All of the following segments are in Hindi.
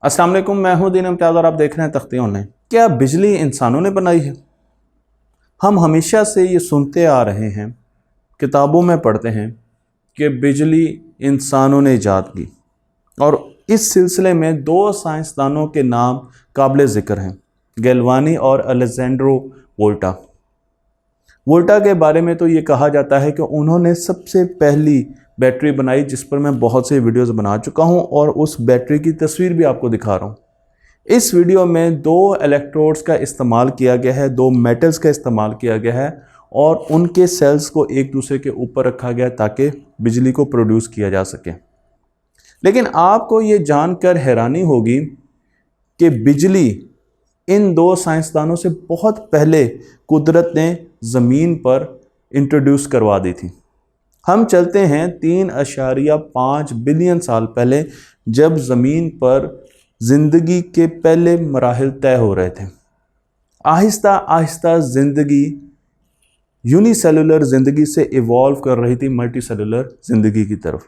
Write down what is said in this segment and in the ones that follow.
अस्सलाम वालेकुम, मैं हूं दीन इम्तियाज़ और आप देख रहे हैं तख्ती ऑनलाइन। क्या बिजली इंसानों ने बनाई है? हम हमेशा से ये सुनते आ रहे हैं, किताबों में पढ़ते हैं कि बिजली इंसानों ने ईजाद की। और इस सिलसिले में दो साइंसदानों के नाम काबिल ज़िक्र हैं, गैल्वानी और अलेक्जेंड्रो वोल्टा। वोल्टा के बारे में तो ये कहा जाता है कि उन्होंने सबसे पहली बैटरी बनाई, जिस पर मैं बहुत से वीडियोस बना चुका हूं और उस बैटरी की तस्वीर भी आपको दिखा रहा हूं। इस वीडियो में दो इलेक्ट्रोड्स का इस्तेमाल किया गया है, दो मेटल्स का इस्तेमाल किया गया है और उनके सेल्स को एक दूसरे के ऊपर रखा गया ताकि बिजली को प्रोड्यूस किया जा सके। लेकिन आपको ये जानकर हैरानी होगी कि बिजली इन दो साइंसदानों से बहुत पहले कुदरत ने ज़मीन पर इंट्रोड्यूस करवा दी थी। हम चलते हैं 3.5 बिलियन साल पहले, जब ज़मीन पर ज़िंदगी के पहले मराहिल तय हो रहे थे। आहिस्ता आहिस्ता ज़िंदगी यूनिसेलुलर ज़िंदगी से इवॉल्व कर रही थी मल्टी सेलुलर ज़िंदगी की तरफ।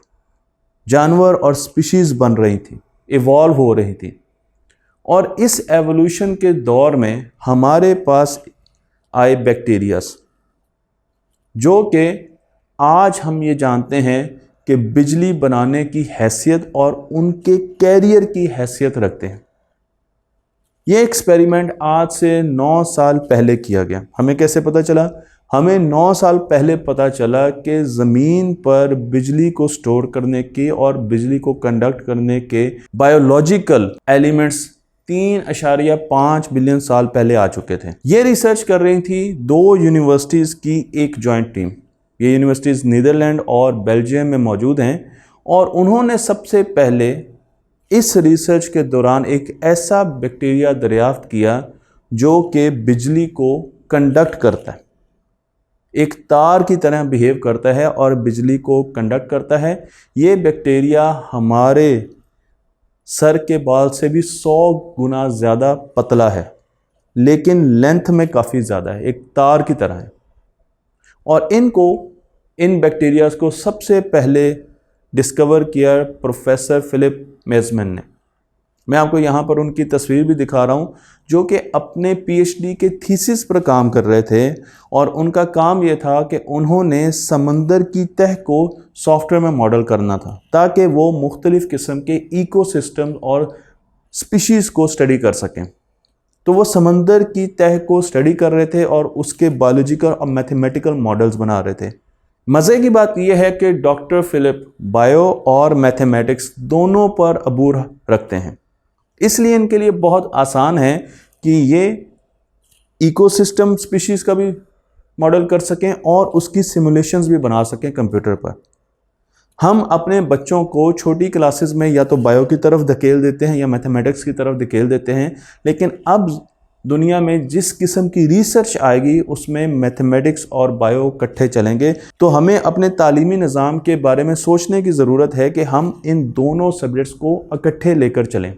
जानवर और स्पीशीज़ बन रही थी, इवॉल्व हो रही थी। और इस एवोल्यूशन के दौर में हमारे पास आए बैक्टीरियास, जो कि आज हम ये जानते हैं कि बिजली बनाने की हैसियत और उनके कैरियर की हैसियत रखते हैं। ये एक्सपेरिमेंट आज से 9 साल पहले किया गया। हमें कैसे पता चला? हमें 9 साल पहले पता चला कि ज़मीन पर बिजली को स्टोर करने के और बिजली को कंडक्ट करने के बायोलॉजिकल एलिमेंट्स 3.5 बिलियन साल पहले आ चुके थे। ये रिसर्च कर रही थी दो यूनिवर्सिटीज़ की एक जॉइंट टीम। ये यूनिवर्सिटीज़ नीदरलैंड और बेल्जियम में मौजूद हैं और उन्होंने सबसे पहले इस रिसर्च के दौरान एक ऐसा बैक्टीरिया दरियाफ्त किया जो कि बिजली को कंडक्ट करता है, एक तार की तरह बिहेव करता है और बिजली को कंडक्ट करता है। ये बैक्टीरिया हमारे सर के बाल से भी 100 गुना ज़्यादा पतला है, लेकिन लेंथ में काफ़ी ज़्यादा है, एक तार की तरह है। और इन बैक्टीरियाज को सबसे पहले डिस्कवर किया प्रोफेसर फिलिप मेजमैन ने। मैं आपको यहाँ पर उनकी तस्वीर भी दिखा रहा हूँ, जो कि अपने पीएचडी के थीसिस पर काम कर रहे थे। और उनका काम ये था कि उन्होंने समंदर की तह को सॉफ्टवेयर में मॉडल करना था ताकि वो मुख्तलिफ़ किस्म के इकोसिस्टम और स्पीशीज़ को स्टडी कर सकें। तो वो समंदर की तह को स्टडी कर रहे थे और उसके बायोलॉजिकल और मैथमेटिकल मॉडल्स बना रहे थे। मज़े की बात यह है कि डॉक्टर फिलिप बायो और मैथमेटिक्स दोनों पर अबूर रखते हैं, इसलिए इनके लिए बहुत आसान है कि ये इकोसिस्टम स्पीशीज़ का भी मॉडल कर सकें और उसकी सिमुलेशंस भी बना सकें कंप्यूटर पर। हम अपने बच्चों को छोटी क्लासेस में या तो बायो की तरफ धकेल देते हैं या मैथमेटिक्स की तरफ धकेल देते हैं, लेकिन अब दुनिया में जिस किस्म की रिसर्च आएगी उसमें मैथमेटिक्स और बायो इकट्ठे चलेंगे। तो हमें अपने तालीमी निज़ाम के बारे में सोचने की ज़रूरत है कि हम इन दोनों सब्जेक्ट्स को इकट्ठे लेकर चलें।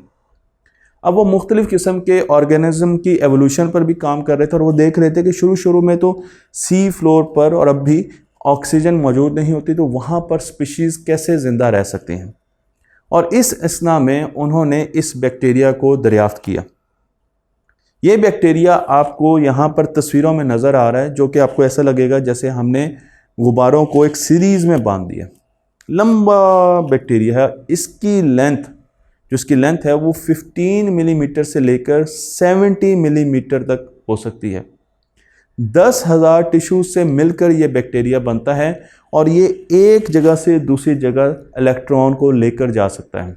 अब वो मुख्तलिफ़ किस्म के ऑर्गेनिज्म की एवोल्यूशन पर भी काम कर रहे थे और वो देख रहे थे कि शुरू में तो सी फ्लोर पर और अब भी ऑक्सीजन मौजूद नहीं होती, तो वहाँ पर स्पीशीज़ कैसे ज़िंदा रह सकती हैं। और इस असना में उन्होंने इस बैक्टीरिया को दरियाफ्त किया। ये बैक्टीरिया आपको यहाँ पर तस्वीरों में नज़र आ रहा है, जो कि आपको ऐसा लगेगा जैसे हमने गुब्बारों को एक सीरीज़ में बांध दिया। लंबा बैक्टीरिया है। इसकी लेंथ है वो 15 मिलीमीटर से लेकर 70 मिलीमीटर तक हो सकती है। 10,000 टिश्यू से मिलकर ये बैक्टीरिया बनता है और ये एक जगह से दूसरी जगह इलेक्ट्रॉन को लेकर जा सकता है।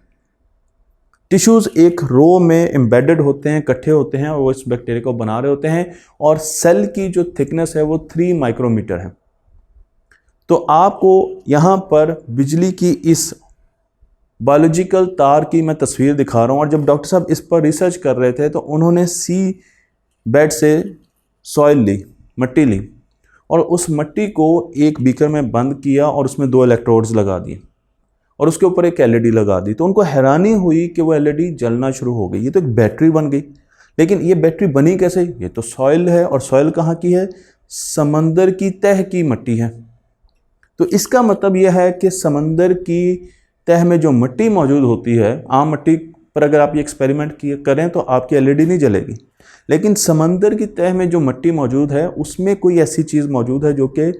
टिश्यूज़ एक रो में एम्बेडेड होते हैं, इकट्ठे होते हैं और वो इस बैक्टीरिया को बना रहे होते हैं और सेल की जो थिकनेस है वो 3 माइक्रोमीटर है। तो आपको यहाँ पर बिजली की इस बायोलॉजिकल तार की मैं तस्वीर दिखा रहा हूँ। और जब डॉक्टर साहब इस पर रिसर्च कर रहे थे तो उन्होंने सी बेड से सॉइल ली, मट्टी ली और उस मट्टी को एक बीकर में बंद किया और उसमें 2 इलेक्ट्रोड्स लगा दिए और उसके ऊपर एक एलईडी लगा दी। तो उनको हैरानी हुई कि वो एलईडी जलना शुरू हो गई। ये तो एक बैटरी बन गई। लेकिन ये बैटरी बनी कैसे? ये तो सॉइल है और सॉइल कहाँ की है? समंदर की तह की मट्टी है। तो इसका मतलब यह है कि समंदर की तह में जो मिट्टी मौजूद होती है, आम मिट्टी पर अगर आप ये एक्सपेरिमेंट करें तो आपकी एलईडी नहीं जलेगी। लेकिन समंदर की तह में जो मिट्टी मौजूद है उसमें कोई ऐसी चीज़ मौजूद है जो कि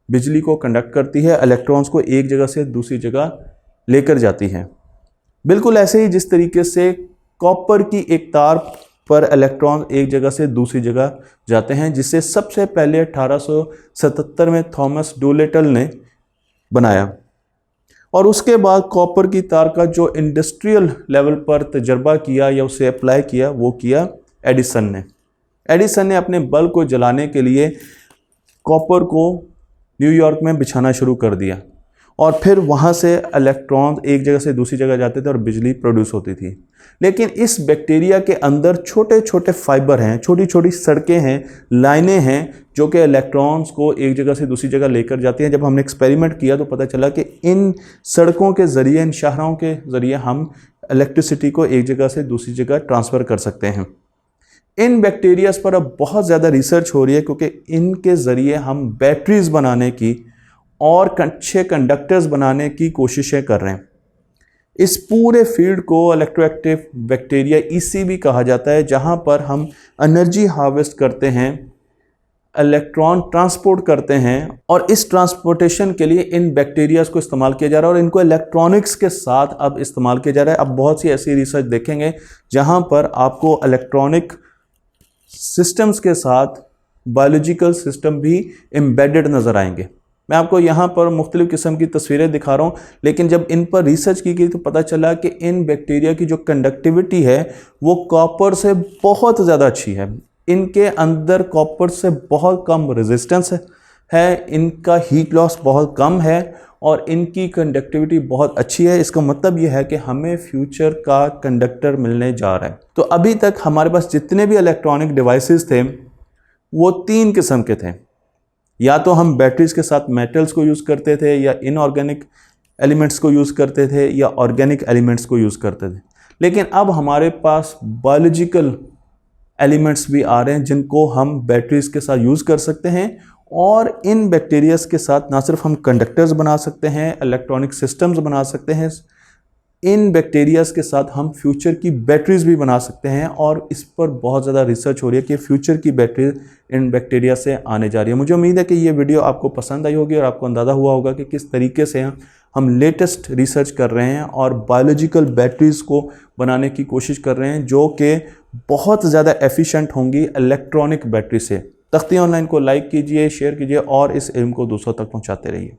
बिजली को कंडक्ट करती है, इलेक्ट्रॉन्स को एक जगह से दूसरी जगह लेकर जाती है। बिल्कुल ऐसे ही जिस तरीके से कॉपर की एक तार पर इलेक्ट्रॉन एक जगह से दूसरी जगह जाते हैं, जिसे सबसे पहले 1877 में थॉमस डोलेटल ने बनाया। और उसके बाद कॉपर की तार का जो इंडस्ट्रियल लेवल पर तजर्बा किया या उसे अप्लाई किया वो किया एडिसन ने। एडिसन ने अपने बल्ब को जलाने के लिए कॉपर को न्यूयॉर्क में बिछाना शुरू कर दिया और फिर वहाँ से इलेक्ट्रॉन एक जगह से दूसरी जगह जाते थे और बिजली प्रोड्यूस होती थी। लेकिन इस बैक्टीरिया के अंदर छोटे छोटे फाइबर हैं, छोटी छोटी सड़कें हैं, लाइनें हैं जो कि इलेक्ट्रॉन्स को एक जगह से दूसरी जगह लेकर जाती हैं। जब हमने एक्सपेरिमेंट किया तो पता चला कि इन सड़कों के ज़रिए, इन शाहराहों के ज़रिए हम इलेक्ट्रिसिटी को एक जगह से दूसरी जगह ट्रांसफ़र कर सकते हैं। इन बैक्टीरियाज पर अब बहुत ज़्यादा रिसर्च हो रही है क्योंकि इनके ज़रिए हम बैटरीज बनाने की और अच्छे कंडक्टर्स बनाने की कोशिशें कर रहे हैं। इस पूरे फील्ड को इलेक्ट्रोएक्टिव बैक्टीरिया ईसीबी कहा जाता है, जहां पर हम एनर्जी हार्वेस्ट करते हैं, इलेक्ट्रॉन ट्रांसपोर्ट करते हैं और इस ट्रांसपोर्टेशन के लिए इन बैक्टीरियाज को इस्तेमाल किया जा रहा है और इनको इलेक्ट्रॉनिक्स के साथ अब इस्तेमाल किया जा रहा है। अब बहुत सी ऐसी रिसर्च देखेंगे जहां पर आपको इलेक्ट्रॉनिक सिस्टम्स के साथ बायोलॉजिकल सिस्टम भी एम्बेडेड नज़र आएंगे। मैं आपको यहाँ पर मुख्तलिफ़ किस्म की तस्वीरें दिखा रहा हूँ, लेकिन जब इन पर रिसर्च की गई तो पता चला कि इन बैक्टीरिया की जो कंडक्टिविटी है वो कॉपर से बहुत ज़्यादा अच्छी है। इनके अंदर कॉपर से बहुत कम रेजिस्टेंस है, इनका हीट लॉस बहुत कम है और इनकी कंडक्टिविटी बहुत अच्छी है। इसका मतलब यह है कि हमें फ्यूचर का कंडक्टर मिलने जा रहा है। तो अभी तक हमारे पास जितने भी इलेक्ट्रॉनिक डिवाइसेस थे वो 3 किस्म के थे। या तो हम बैटरीज के साथ मेटल्स को यूज़ करते थे, या इनऑर्गेनिक एलिमेंट्स को यूज़ करते थे, या ऑर्गेनिक एलिमेंट्स को यूज़ करते थे। लेकिन अब हमारे पास बायोलॉजिकल एलिमेंट्स भी आ रहे हैं जिनको हम बैटरीज के साथ यूज़ कर सकते हैं और इन बैक्टीरियाज के साथ ना सिर्फ हम कंडक्टर्स बना सकते हैं, इलेक्ट्रॉनिक सिस्टम्स बना सकते हैं, इन बैक्टीरियाज के साथ हम फ्यूचर की बैटरीज भी बना सकते हैं। और इस पर बहुत ज़्यादा रिसर्च हो रही है कि फ्यूचर की बैटरी इन बैक्टीरिया से आने जा रही है। मुझे उम्मीद है कि ये वीडियो आपको पसंद आई होगी और आपको अंदाज़ा हुआ होगा कि किस तरीके से हम लेटेस्ट रिसर्च कर रहे हैं और बायोलॉजिकल बैटरीज़ को बनाने की कोशिश कर रहे हैं जो कि बहुत ज़्यादा एफिशिएंट होंगी इलेक्ट्रॉनिक बैटरी से। तख्ती ऑनलाइन को लाइक कीजिए, शेयर कीजिए और इस इल्म को दूसरों तक पहुँचाते रहिए।